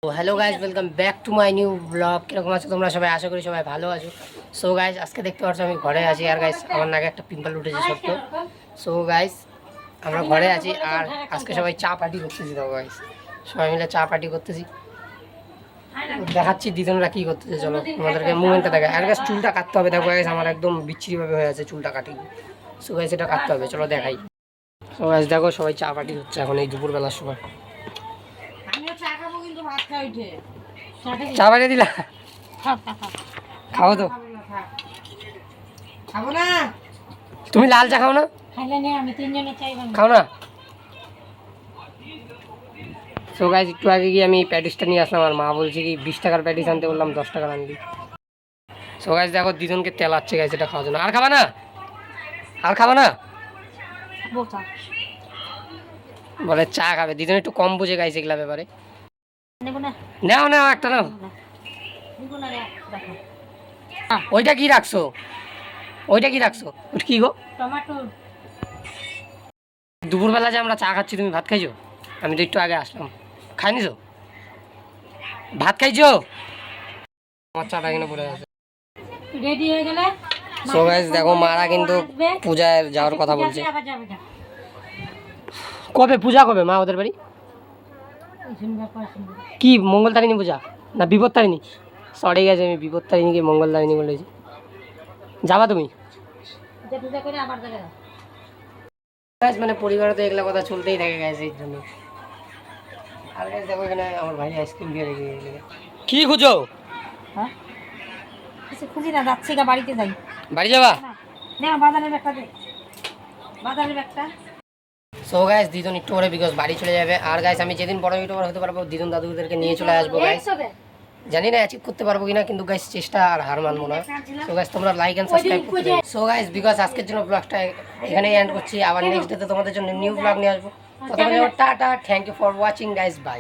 তো hello guys, welcome back to my new blog. কীরকম আছো তোমরা সবাই? আশা করি সবাই ভালো আছো। সো গাইজ, আজকে দেখতে পাচ্ছ আমি ঘরে আছি। আর গাইজ, আমার নাকে একটা পিম্পল উঠেছে সত্য। সো গাইজ, আমরা ঘরে আছি আর আজকে সবাই চা পার্টি করতেছি। তো গাইজ, সবাই মিলে চা পার্টি করতেছি। দেখাচ্ছি দিদনরা কী করতেছে। চলো আমাদেরকে মুভমেন্টটা দেখা। আর গাইজ, চুলটা কাটতে হবে। দেখো গাইজ, আমার একদম বিচ্ছিরিভাবে হয়ে আছে চুলটা কাটি। সো গাইজ, এটা কাটতে হবে। চলো দেখাই। সো গাইজ দেখো, সবাই চা পার্টি হচ্ছে এখন এই দুপুরবেলার সময়। চা বানিয়ে দিলা? খাও তো। খাবো না। তুমি লাল চা খাও না? খাও না? সো গাইজ, একটু আগে গিয়ে আমি প্যাটিসটা নিয়ে আসলাম। আর মা বলছে কি 20 টাকার প্যাটিস আনতে, বললাম 10 টাকার আনবি। সো গাইজ দেখো, দুজনকে তেলাচ্ছে গাইজ এটা খাওয়ার জন্য। আর খাবা না? আর খাবা না? বলে চা খাবে। দুজন একটু কম বুঝে গাইছে এগুলা ব্যাপারে। নাও নাও, একটা নাও। ওইটা কি রাখছো? ওইটা কি রাখছো? ওটা কি গো? দুপুরবেলা যে আমরা চা খাচ্ছি, তুমি ভাত খাইছো? আমি তো একটু আগে আসলাম। খাইনিছো? ভাত খাইছো? আমার চাটা এখানে পড়ে আছে। রেডি হয়ে গেলে সো গাইস দেখো, মারা কিন্তু পূজায় যাওয়ার কথা বলছে। কবে পূজা? কবে মা ওদের বাড়ি? কি মঙ্গলতারিণী পূজা না বিপত্তারিণী? সরি গেছে, আমি বিপত্তারিণীকে মঙ্গলতারিণী বলেছি। যাবা তুমি? মানে পরিবারে তো এগুলা কথা চলতেই থাকে গেছে এই জন্য। আর গাইস দেখো, এখানে আমার ভাই আইসক্রিম দিয়ে রেখে গেছে। কি খুঁজো? হ্যাঁ, কিছু খুঁজি না, যাচ্ছি গা, বাড়িতে যাই। বাড়ি যাবা? না, বাজারের ব্যাগটা দে, বাজারের ব্যাগটা। সো গাইস, দিদুন একটু পরে বিকজ বাড়ি চলে যাবে। আর গাইস, আমি যেদিন বড় ইউটিউবার হতে পারবো, দিদুন দাদুদেরকে নিয়ে চলে আসবো গাইস। জানি না অ্যাচিভ করতে পারবো কিনা, কিন্তু গাইস চেষ্টা আর হার মানবো না। সো গাইস, তোমরা লাইক এন্ড সাবস্ক্রাইব করতে। সো গাইস, বিকজ আজকের জন্য ব্লগটা এখানেই এন্ড করছি। আবার নেক্সট ডেতে তোমাদের জন্য নিউ ব্লগ নিয়ে আসবো। ততক্ষণ tata, thank you for watching guys, by.